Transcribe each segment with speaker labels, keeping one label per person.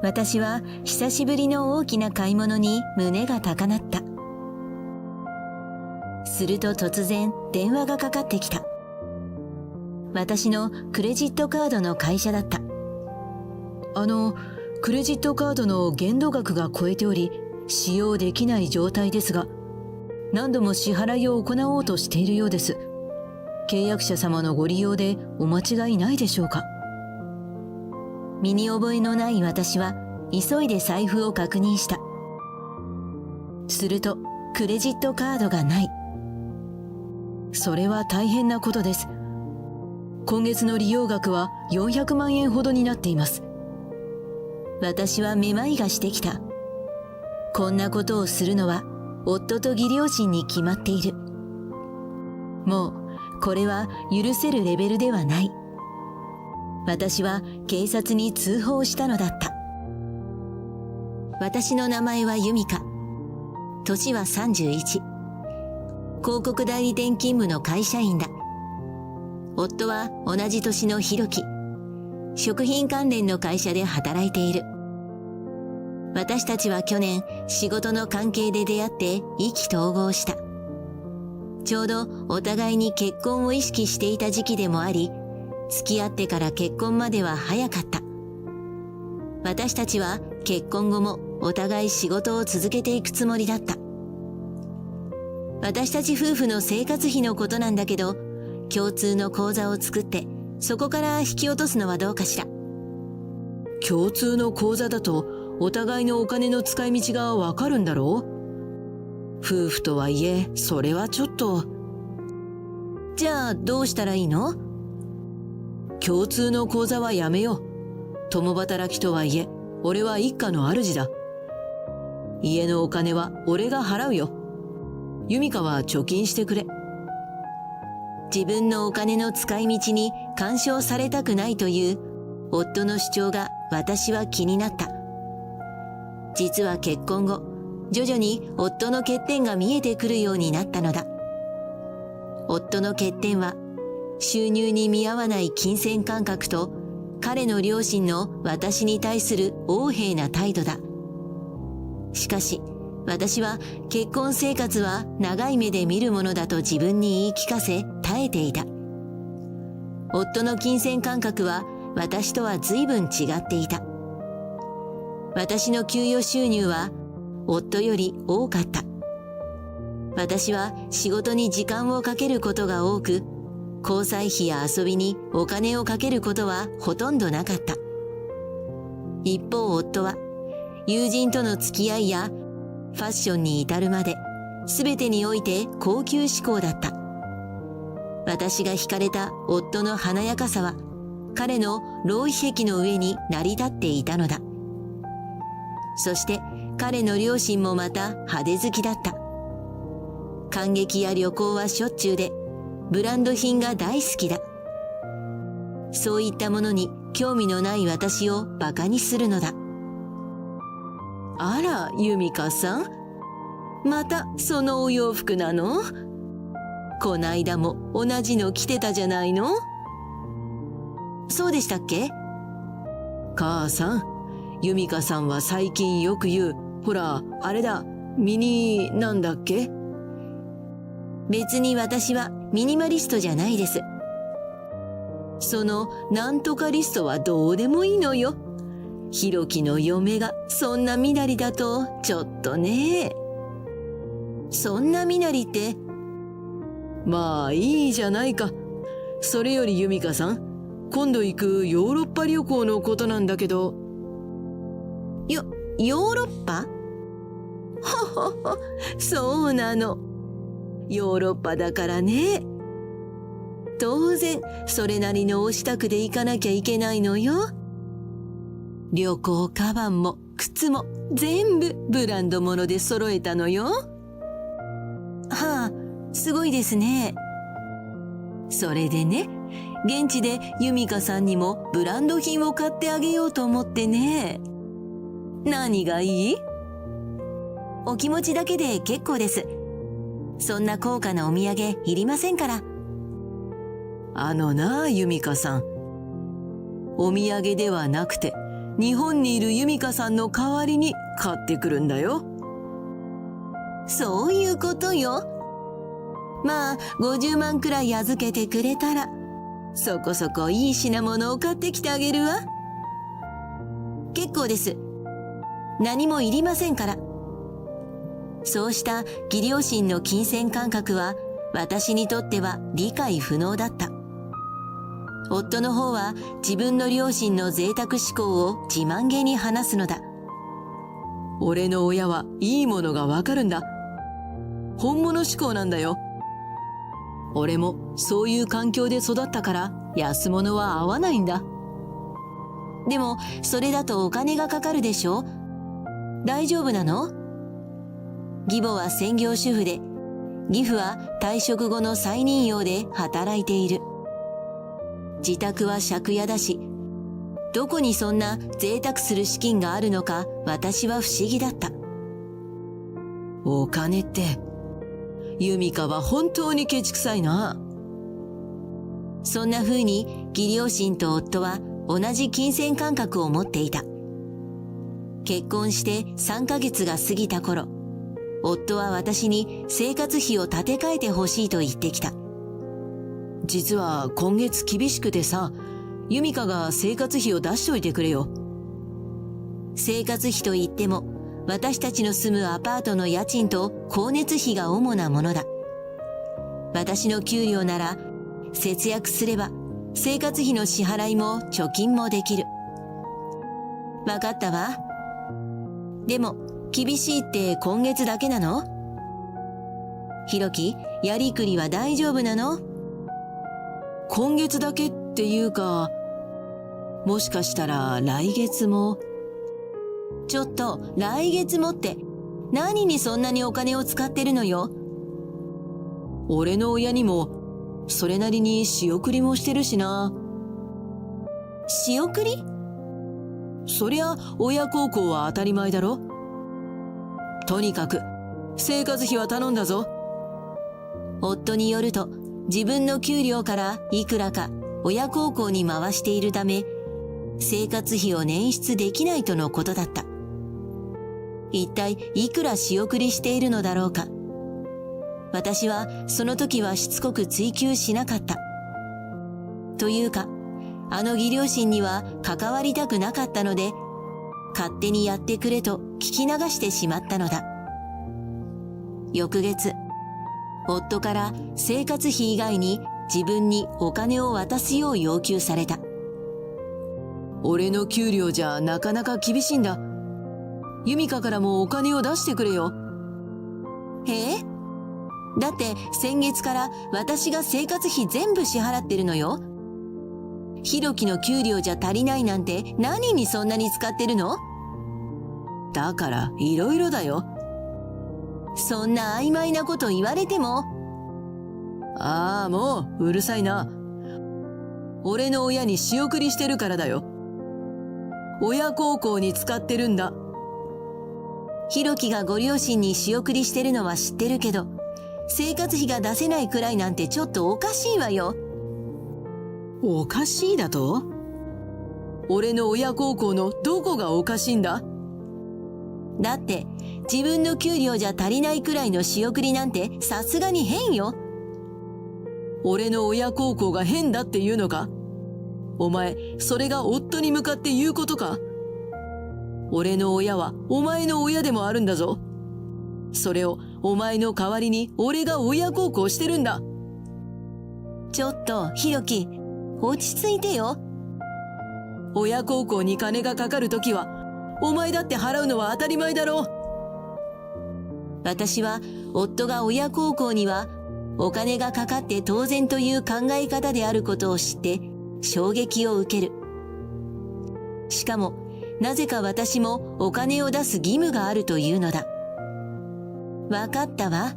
Speaker 1: 私は久しぶりの大きな買い物に胸が高鳴った。すると突然電話がかかってきた。私のクレジットカードの会社だった。
Speaker 2: クレジットカードの限度額が超えており、使用できない状態ですが、何度も支払いを行おうとしているようです。契約者様のご利用でお間違いないでしょうか。
Speaker 1: 身に覚えのない私は急いで財布を確認した。するとクレジットカードがない。
Speaker 2: それは大変なことです。今月の利用額は400万円ほどになっています。
Speaker 1: 私はめまいがしてきた。こんなことをするのは夫と義両親に決まっている。もうこれは許せるレベルではない。私は警察に通報したのだった。私の名前は由美香。年は31。広告代理店勤務の会社員だ。夫は同じ年の弘樹。食品関連の会社で働いている。私たちは去年仕事の関係で出会って意気投合した。ちょうどお互いに結婚を意識していた時期でもあり、付き合ってから結婚までは早かった。私たちは結婚後もお互い仕事を続けていくつもりだった。私たち夫婦の生活費のことなんだけど、共通の口座を作ってそこから引き落とすのはどうかしら。
Speaker 2: 共通の口座だとお互いのお金の使い道がわかるんだろう。夫婦とはいえそれはちょっと。
Speaker 1: じゃあどうしたらいいの？
Speaker 2: 共通の口座はやめよう。共働きとはいえ俺は一家の主だ。家のお金は俺が払うよ。由美香は貯金してくれ。
Speaker 1: 自分のお金の使い道に干渉されたくないという夫の主張が私は気になった。実は結婚後、徐々に夫の欠点が見えてくるようになったのだ。夫の欠点は収入に見合わない金銭感覚と彼の両親の私に対する横柄な態度だ。しかし私は結婚生活は長い目で見るものだと自分に言い聞かせ耐えていた。夫の金銭感覚は私とは随分違っていた。私の給与収入は夫より多かった。私は仕事に時間をかけることが多く、交際費や遊びにお金をかけることはほとんどなかった。一方夫は友人との付き合いやファッションに至るまで全てにおいて高級志向だった。私が惹かれた夫の華やかさは彼の浪費癖の上に成り立っていたのだ。そして彼の両親もまた派手好きだった。観劇や旅行はしょっちゅうで、ブランド品が大好きだ。そういったものに興味のない私をバカにするのだ。
Speaker 2: あら、由美香さん。またそのお洋服なの？こないだも同じの着てたじゃないの？
Speaker 1: そうでしたっけ？
Speaker 2: 母さん、由美香さんは最近よく言う、ほら、あれだ、ミニなんだっけ？
Speaker 1: 別に私はミニマリストじゃないです。
Speaker 2: そのなんとかリストはどうでもいいのよ。ひろきの嫁がそんな身なりだとちょっとね。
Speaker 1: そんな身なりって。
Speaker 2: まあいいじゃないか。それより由美香さん、今度行くヨーロッパ旅行のことなんだけど。
Speaker 1: ヨーロッパ？
Speaker 2: ほほほ、そうなの。ヨーロッパだからね。当然それなりのお支度で行かなきゃいけないのよ。旅行カバンも靴も全部ブランド物で揃えたのよ。
Speaker 1: はあ、すごいですね。
Speaker 2: それでね、現地で由美香さんにもブランド品を買ってあげようと思ってね。何がいい？
Speaker 1: お気持ちだけで結構です。そんな高価なお土産いりませんから。
Speaker 2: 由美香さん。お土産ではなくて、日本にいる由美香さんの代わりに買ってくるんだよ。
Speaker 1: そういうことよ。まあ、50万くらい預けてくれたら、そこそこいい品物を買ってきてあげるわ。結構です。何もいりませんから。そうした義両親の金銭感覚は、私にとっては理解不能だった。夫の方は自分の両親の贅沢志向を自慢げに話すのだ。
Speaker 2: 俺の親はいいものがわかるんだ。本物志向なんだよ。俺もそういう環境で育ったから安物は合わないんだ。
Speaker 1: でもそれだとお金がかかるでしょ？大丈夫なの？義母は専業主婦で、義父は退職後の再任用で働いている。自宅は借家だし、どこにそんな贅沢する資金があるのか私は不思議だった。
Speaker 2: お金って、由美香は本当にケチくさいな。
Speaker 1: そんな風に義両親と夫は同じ金銭感覚を持っていた。結婚して3ヶ月が過ぎた頃、夫は私に生活費を立て替えてほしいと言ってきた。
Speaker 2: 実は今月厳しくてさ、由美香が生活費を出しといてくれよ。
Speaker 1: 生活費といっても、私たちの住むアパートの家賃と光熱費が主なものだ。私の給料なら、節約すれば生活費の支払いも貯金もできる。わかったわ。でも、厳しいって今月だけなの？ひろき、やりくりは大丈夫なの？
Speaker 2: 今月だけっていうか、もしかしたら来月も。
Speaker 1: ちょっと、来月もって、何にそんなにお金を使ってるのよ？
Speaker 2: 俺の親にも、それなりに仕送りもしてるしな。
Speaker 1: 仕送り？
Speaker 2: そりゃ、親孝行は当たり前だろ。とにかく、生活費は頼んだぞ。
Speaker 1: 夫によると、自分の給料からいくらか親孝行に回しているため、生活費を捻出できないとのことだった。一体いくら仕送りしているのだろうか。私はその時はしつこく追求しなかった。というか、あの義両親には関わりたくなかったので、勝手にやってくれと聞き流してしまったのだ。翌月、夫から生活費以外に自分にお金を渡すよう要求された。
Speaker 2: 俺の給料じゃなかなか厳しいんだ。由美香からもお金を出してくれよ。
Speaker 1: だって先月から私が生活費全部支払ってるのよ。ひろきの給料じゃ足りないなんて何にそんなに使ってるの？
Speaker 2: だからいろいろだよ。
Speaker 1: そんな曖昧なこと言われても。
Speaker 2: ああ、もううるさいな。俺の親に仕送りしてるからだよ。親孝行に使ってるんだ。
Speaker 1: ひろきがご両親に仕送りしてるのは知ってるけど、生活費が出せないくらいなんてちょっとおかしいわよ。
Speaker 2: おかしいだと？俺の親孝行のどこがおかしいんだ？
Speaker 1: だって自分の給料じゃ足りないくらいの仕送りなんてさすがに変よ。
Speaker 2: 俺の親孝行が変だって言うのか？お前、それが夫に向かって言うことか？俺の親はお前の親でもあるんだぞ。それをお前の代わりに俺が親孝行してるんだ。
Speaker 1: ちょっと、ひろき、落ち着いてよ。
Speaker 2: 親孝行に金がかかるときは、お前だって払うのは当たり前だろ。
Speaker 1: 私は夫が親孝行にはお金がかかって当然という考え方であることを知って衝撃を受ける。しかもなぜか私もお金を出す義務があるというのだ。わかったわ。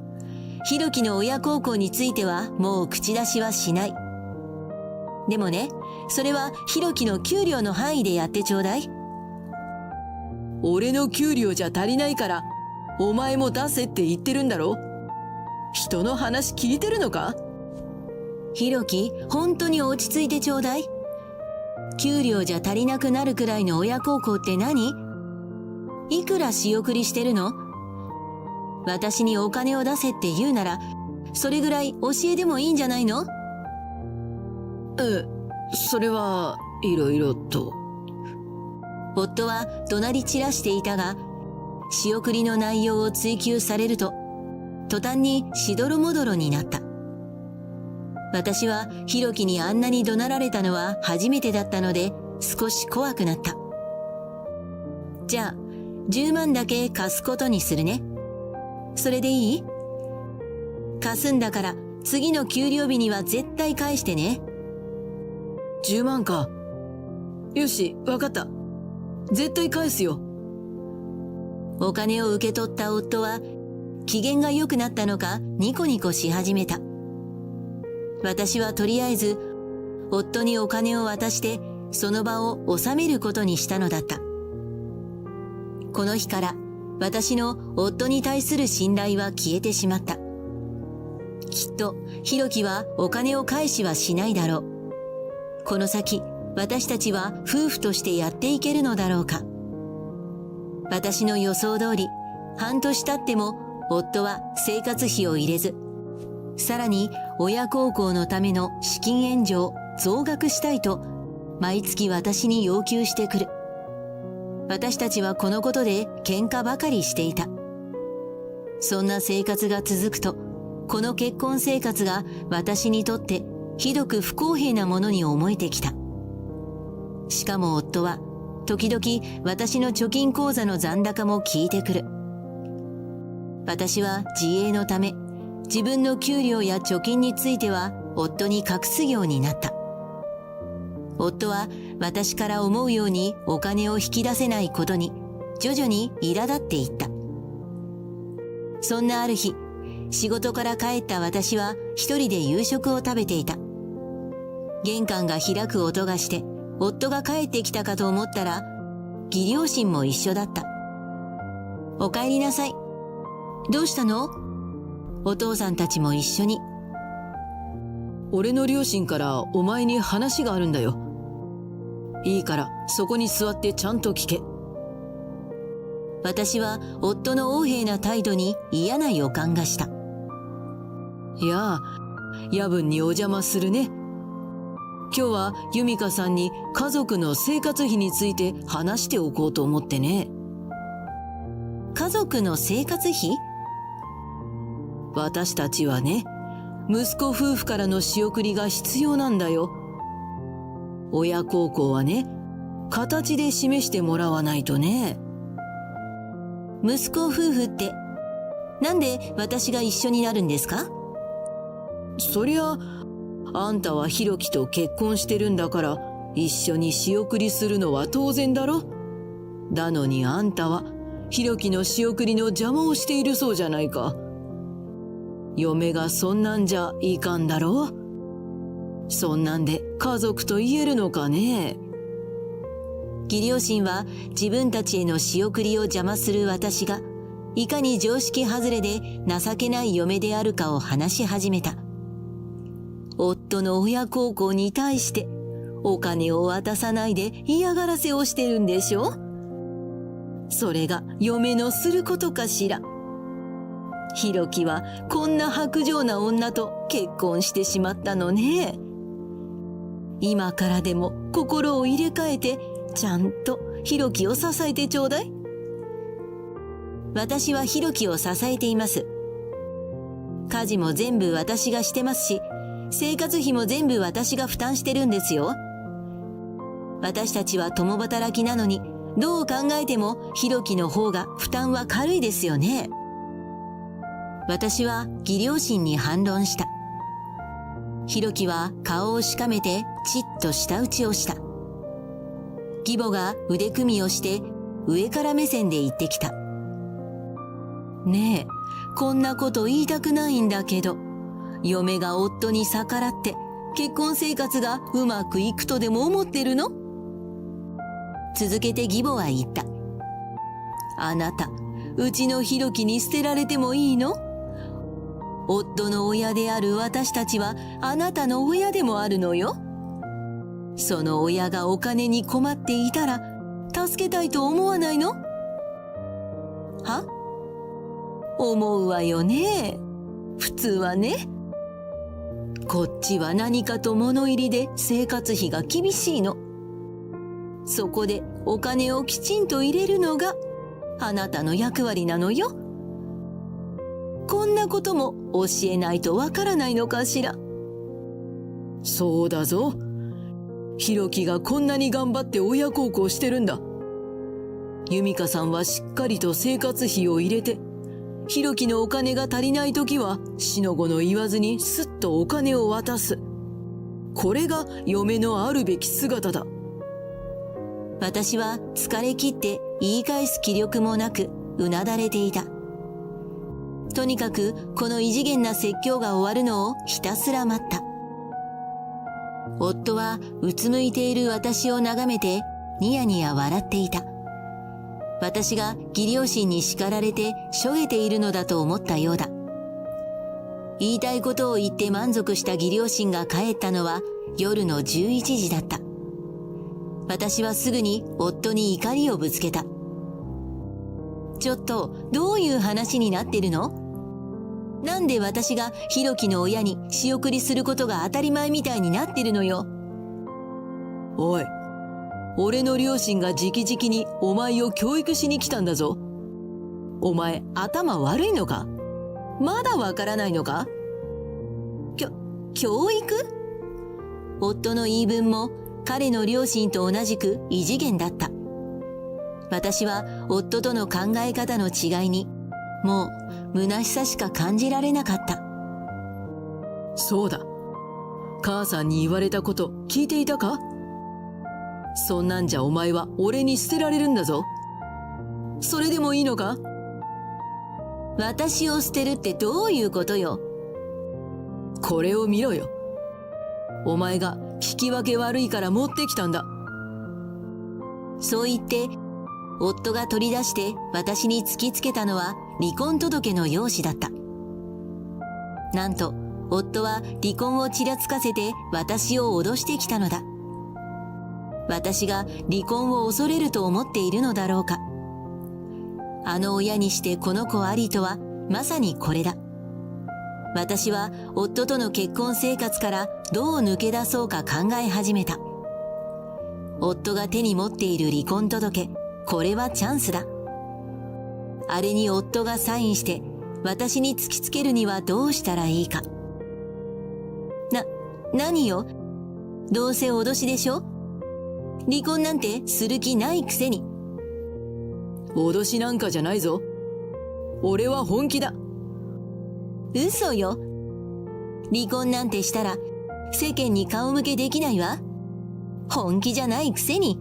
Speaker 1: ひろきの親孝行についてはもう口出しはしない。でもね、それはひろきの給料の範囲でやってちょうだい。
Speaker 2: 俺の給料じゃ足りないから、お前も出せって言ってるんだろ？人の話聞いてるのか？
Speaker 1: ひろき、本当に落ち着いてちょうだい。給料じゃ足りなくなるくらいの親孝行って何？いくら仕送りしてるの？私にお金を出せって言うなら、それぐらい教えてもいいんじゃないの？
Speaker 2: それはいろいろと。
Speaker 1: 夫は怒鳴り散らしていたが、仕送りの内容を追求されると、途端にしどろもどろになった。私はひろきにあんなに怒鳴られたのは初めてだったので、少し怖くなった。じゃあ、10万だけ貸すことにするね。それでいい？貸すんだから、次の給料日には絶対返してね。
Speaker 2: 10万か。よし、わかった。絶対返すよ。
Speaker 1: お金を受け取った夫は、機嫌が良くなったのかニコニコし始めた。私はとりあえず、夫にお金を渡して、その場を収めることにしたのだった。この日から、私の夫に対する信頼は消えてしまった。きっと、ひろきはお金を返しはしないだろう。この先、私たちは夫婦としてやっていけるのだろうか。私の予想通り、半年経っても夫は生活費を入れず、さらに親孝行のための資金援助を増額したいと、毎月私に要求してくる。私たちはこのことで喧嘩ばかりしていた。そんな生活が続くと、この結婚生活が私にとってひどく不公平なものに思えてきた。しかも夫は、時々私の貯金口座の残高も聞いてくる。私は自衛のため、自分の給料や貯金については夫に隠すようになった。夫は私から思うようにお金を引き出せないことに徐々に苛立っていった。そんなある日、仕事から帰った私は一人で夕食を食べていた。玄関が開く音がして、夫が帰ってきたかと思ったら、義両親も一緒だった。お帰りなさい。どうしたの？お父さんたちも一緒に。
Speaker 2: 俺の両親からお前に話があるんだよ。いいから、そこに座ってちゃんと聞け。
Speaker 1: 私は夫の横柄な態度に嫌な予感がした。
Speaker 2: いやあ、夜分にお邪魔するね。今日は由美香さんに家族の生活費について話しておこうと思ってね。
Speaker 1: 家族の生活費？
Speaker 2: 私たちはね、息子夫婦からの仕送りが必要なんだよ。親孝行はね、形で示してもらわないとね。
Speaker 1: 息子夫婦って、なんで私が一緒になるんですか？
Speaker 2: そりゃ、あんたはひろきと結婚してるんだから、一緒に仕送りするのは当然だろ。だのにあんたは、ひろきの仕送りの邪魔をしているそうじゃないか。嫁がそんなんじゃいかんだろう。そんなんで家族と言えるのかね。
Speaker 1: 義両親は自分たちへの仕送りを邪魔する私が、いかに常識外れで情けない嫁であるかを話し始めた。夫の親孝行に対してお金を渡さないで嫌がらせをしてるんでしょ？それが嫁のすることかしら。ひろきはこんな薄情な女と結婚してしまったのね。今からでも心を入れ替えてちゃんとひろきを支えてちょうだい。私はひろきを支えています。家事も全部私がしてますし、生活費も全部私が負担してるんですよ。私たちは共働きなのに、どう考えてもひろきの方が負担は軽いですよね。私は義両親に反論した。ひろきは顔をしかめてちっと舌打ちをした。義母が腕組みをして上から目線で言ってきた。ねえ、こんなこと言いたくないんだけど、嫁が夫に逆らって結婚生活がうまくいくとでも思ってるの？続けて義母は言った。あなた、うちのひろきに捨てられてもいいの？夫の親である私たちはあなたの親でもあるのよ。
Speaker 2: その親がお金に困っていたら助けたいと思わないの？は？思うわよね。普通はね。こっちは何かと物入りで生活費が厳しいの。そこでお金をきちんと入れるのがあなたの役割なのよ。こんなことも教えないとわからないのかしら。そうだぞ。ひろきがこんなに頑張って親孝行してるんだ。由美香さんはしっかりと生活費を入れて、ひろきのお金が足りないときはしのごの言わずにすっとお金を渡す。これが嫁のあるべき姿だ。
Speaker 1: 私は疲れ切って言い返す気力もなくうなだれていた。とにかくこの異次元な説教が終わるのをひたすら待った。夫はうつむいている私を眺めてニヤニヤ笑っていた。私が義両親に叱られてしょげているのだと思ったようだ。言いたいことを言って満足した義両親が帰ったのは夜の11時だった。私はすぐに夫に怒りをぶつけた。ちょっとどういう話になってるの？なんで私がひろきの親に仕送りすることが当たり前みたいになってるのよ。
Speaker 2: おい、俺の両親が直々にお前を教育しに来たんだぞ。お前頭悪いのか？まだわからないのか？
Speaker 1: 教育？夫の言い分も彼の両親と同じく異次元だった。私は夫との考え方の違いにもう虚しさしか感じられなかった。
Speaker 2: そうだ。母さんに言われたこと聞いていたか？そんなんじゃお前は俺に捨てられるんだぞ。それでもいいのか？
Speaker 1: 私を捨てるってどういうことよ。
Speaker 2: これを見ろよ。お前が聞き分け悪いから持ってきたんだ。
Speaker 1: そう言って夫が取り出して私に突きつけたのは離婚届の用紙だった。なんと夫は離婚をちらつかせて私を脅してきたのだ。私が離婚を恐れると思っているのだろうか。あの親にしてこの子ありとはまさにこれだ。私は夫との結婚生活からどう抜け出そうか考え始めた。夫が手に持っている離婚届、これはチャンスだ。あれに夫がサインして私に突きつけるにはどうしたらいいか。何よ。どうせ脅しでしょ。離婚なんてする気ないくせに。
Speaker 2: 脅しなんかじゃないぞ。俺は本気だ。
Speaker 1: 嘘よ。離婚なんてしたら世間に顔向けできないわ。本気じゃないくせに。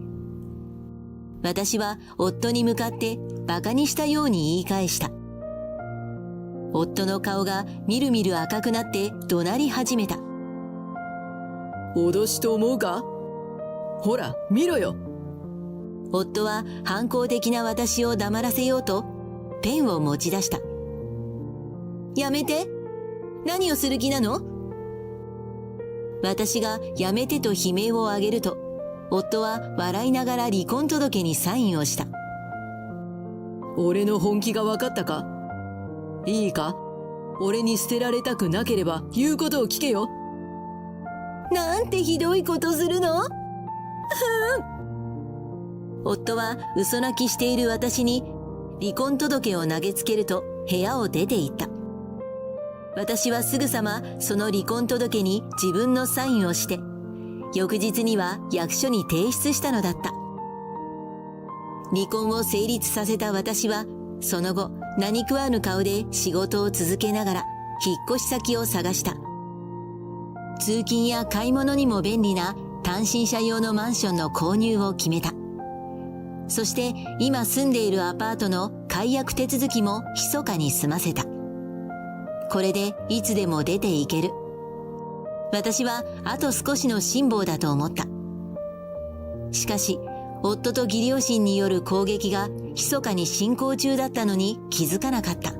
Speaker 1: 私は夫に向かって馬鹿にしたように言い返した。夫の顔がみるみる赤くなって怒鳴り始めた。
Speaker 2: 脅しと思うか？ほら、見ろよ。
Speaker 1: 夫は反抗的な私を黙らせようとペンを持ち出した。やめて。何をする気なの？私がやめてと悲鳴を上げると、夫は笑いながら離婚届にサインをした。
Speaker 2: 俺の本気が分かったか？いいか？俺に捨てられたくなければ言うことを聞けよ。
Speaker 1: なんてひどいことするの？夫は嘘泣きしている私に離婚届を投げつけると部屋を出て行った。私はすぐさまその離婚届に自分のサインをして、翌日には役所に提出したのだった。離婚を成立させた私は、その後何食わぬ顔で仕事を続けながら引っ越し先を探した。通勤や買い物にも便利な単身者用のマンションの購入を決めた。そして今住んでいるアパートの解約手続きも密かに済ませた。これでいつでも出ていける。私はあと少しの辛抱だと思った。しかし、夫と義両親による攻撃が密かに進行中だったのに気づかなかった。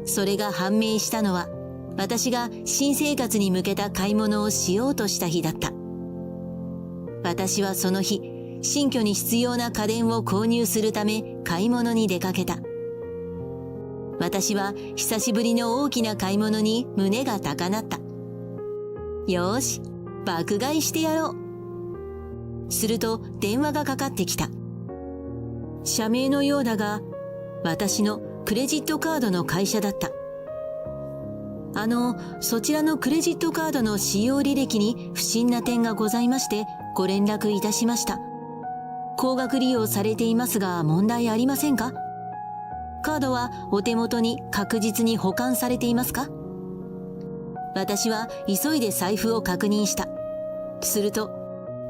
Speaker 1: それが判明したのは、私が新生活に向けた買い物をしようとした日だった。私はその日、新居に必要な家電を購入するため買い物に出かけた。私は久しぶりの大きな買い物に胸が高鳴った。よーし、爆買いしてやろう。すると電話がかかってきた。社名のようだが、私のクレジットカードの会社だった。そちらのクレジットカードの使用履歴に不審な点がございましてご連絡いたしました。高額利用されていますが問題ありませんか？カードはお手元に確実に保管されていますか？私は急いで財布を確認した。すると、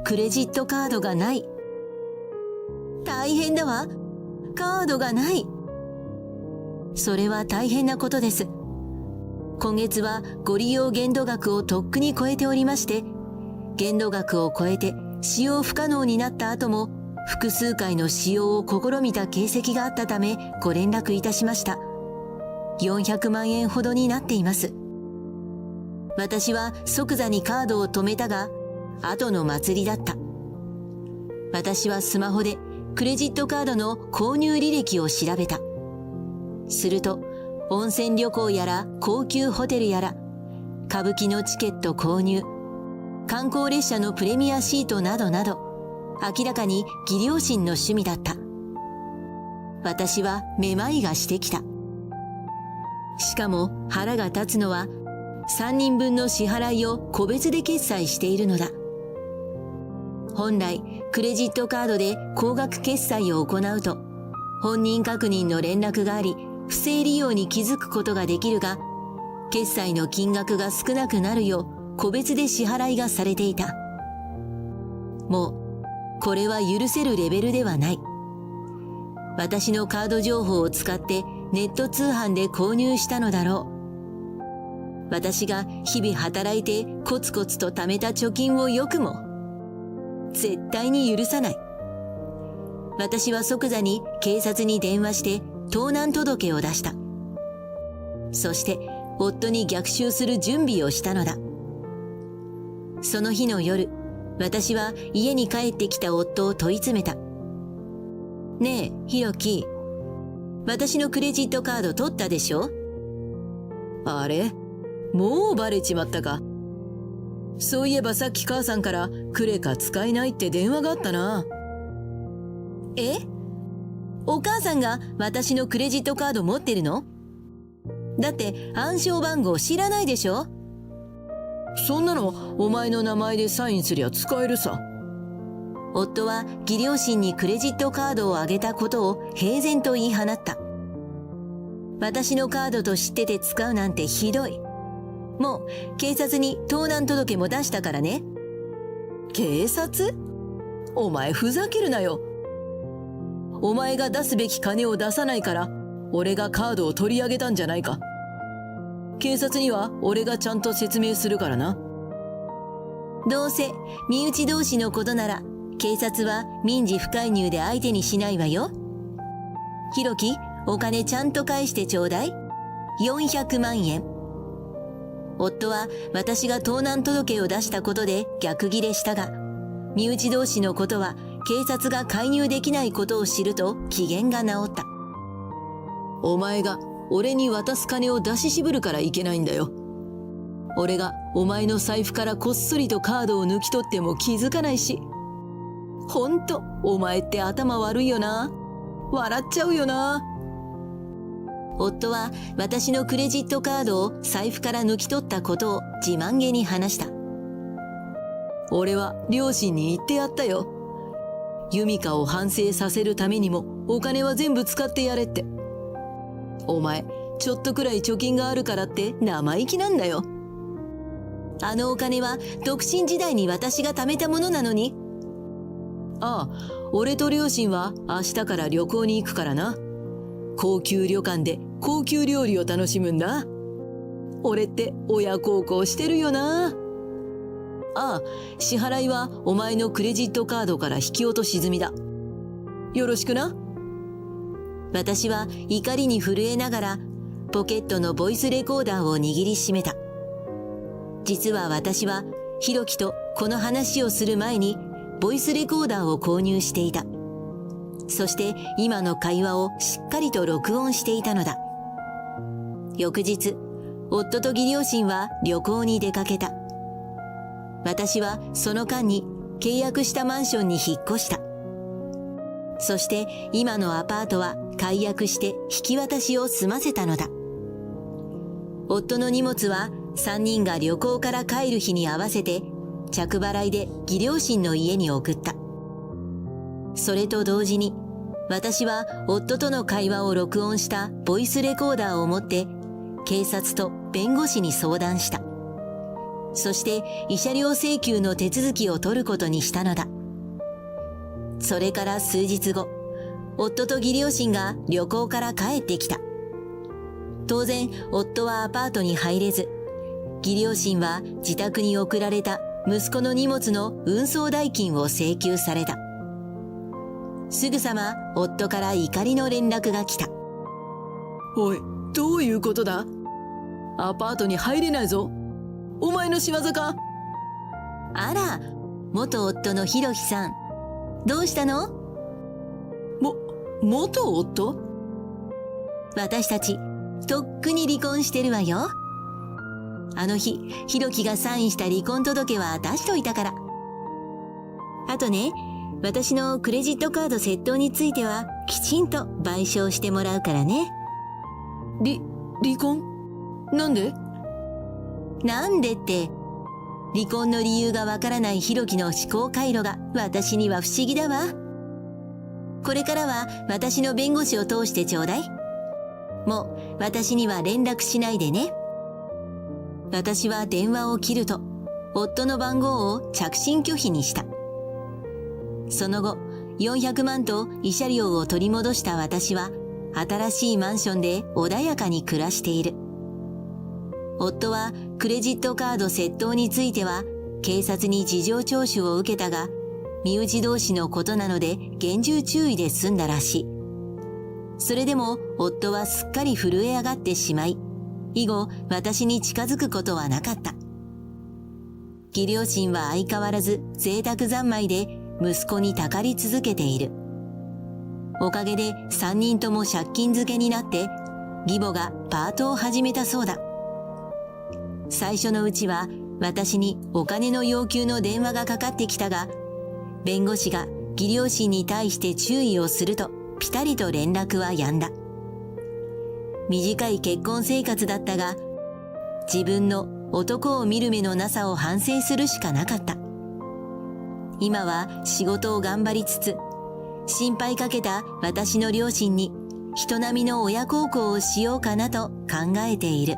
Speaker 1: クレジットカードがない。大変だわ。カードがない。それは大変なことです。今月はご利用限度額をとっくに超えておりまして、限度額を超えて使用不可能になった後も、複数回の使用を試みた形跡があったためご連絡いたしました。400万円ほどになっています。私は即座にカードを止めたが、後の祭りだった。私はスマホでクレジットカードの購入履歴を調べた。すると、温泉旅行やら高級ホテルやら、歌舞伎のチケット購入、観光列車のプレミアシートなどなど、明らかに義両親の趣味だった。私はめまいがしてきた。しかも腹が立つのは、3人分の支払いを個別で決済しているのだ。本来、クレジットカードで高額決済を行うと、本人確認の連絡があり、不正利用に気づくことができるが、決済の金額が少なくなるよう個別で支払いがされていた。もう、これは許せるレベルではない。私のカード情報を使ってネット通販で購入したのだろう。私が日々働いてコツコツと貯めた貯金をよくも。絶対に許さない。私は即座に警察に電話して盗難届を出した。そして夫に逆襲する準備をしたのだ。その日の夜、私は家に帰ってきた夫を問い詰めた。ねえ、ひろき。私のクレジットカード取ったでしょ？あれ？もうバレちまったか。そういえばさっき母さんからクレカ使えないって電話があったな。え？お母さんが私のクレジットカード持ってるの？だって暗証番号知らないでしょ？そんなのお前の名前でサインすりゃ使えるさ。夫は義両親にクレジットカードをあげたことを平然と言い放った。私のカードと知ってて使うなんてひどい。もう警察に盗難届も出したからね。警察？お前ふざけるなよ。お前が出すべき金を出さないから俺がカードを取り上げたんじゃないか。警察には俺がちゃんと説明するからな。どうせ身内同士のことなら警察は民事不介入で相手にしないわよ。ひろき、お金ちゃんと返してちょうだい。400万円。夫は私が盗難届を出したことで逆ギレしたが、身内同士のことは警察が介入できないことを知ると機嫌が直った。お前が俺に渡す金を出し渋るからいけないんだよ。俺がお前の財布からこっそりとカードを抜き取っても気づかないし。ほんと、お前って頭悪いよな。笑っちゃうよな。夫は私のクレジットカードを財布から抜き取ったことを自慢げに話した。俺は両親に言ってやったよ。ユミカを反省させるためにもお金は全部使ってやれって。お前、ちょっとくらい貯金があるからって生意気なんだよ。あのお金は独身時代に私が貯めたものなのに。ああ、俺と両親は明日から旅行に行くからな。高級旅館で高級料理を楽しむんだ。俺って親孝行してるよな。ああ、支払いはお前のクレジットカードから引き落とし済みだ。よろしくな。私は怒りに震えながらポケットのボイスレコーダーを握りしめた。実は私はひろきとこの話をする前にボイスレコーダーを購入していた。そして今の会話をしっかりと録音していたのだ。翌日、夫と義両親は旅行に出かけた。私はその間に契約したマンションに引っ越した。そして今のアパートは解約して引き渡しを済ませたのだ。夫の荷物は3人が旅行から帰る日に合わせて着払いで義両親の家に送った。それと同時に私は夫との会話を録音したボイスレコーダーを持って警察と弁護士に相談した。そして慰謝料請求の手続きを取ることにしたのだ。それから数日後、夫と義両親が旅行から帰ってきた。当然、夫はアパートに入れず、義両親は自宅に送られた息子の荷物の運送代金を請求された。すぐさま夫から怒りの連絡が来た。
Speaker 2: おい、どういうことだ？アパートに入れないぞ。お前の仕業か？
Speaker 1: あら、元夫のひろきさん。どうしたの？
Speaker 2: 元夫？
Speaker 1: 私たち、とっくに離婚してるわよ。あの日、ひろきがサインした離婚届は出しといたから。あとね、私のクレジットカード窃盗については、きちんと賠償してもらうからね。
Speaker 2: 離婚？なんで？
Speaker 1: なんでって、離婚の理由がわからないひろきの思考回路が私には不思議だわ。これからは私の弁護士を通してちょうだい。もう私には連絡しないでね。私は電話を切ると、夫の番号を着信拒否にした。その後、400万と慰謝料を取り戻した私は、新しいマンションで穏やかに暮らしている。夫はクレジットカード窃盗については警察に事情聴取を受けたが、身内同士のことなので厳重注意で済んだらしい。それでも夫はすっかり震え上がってしまい、以後私に近づくことはなかった。義両親は相変わらず贅沢三昧で息子にたかり続けている。おかげで3人とも借金漬けになって義母がパートを始めたそうだ。最初のうちは私にお金の要求の電話がかかってきたが、弁護士が義両親に対して注意をするとピタリと連絡は止んだ。短い結婚生活だったが、自分の男を見る目のなさを反省するしかなかった。今は仕事を頑張りつつ、心配かけた私の両親に人並みの親孝行をしようかなと考えている。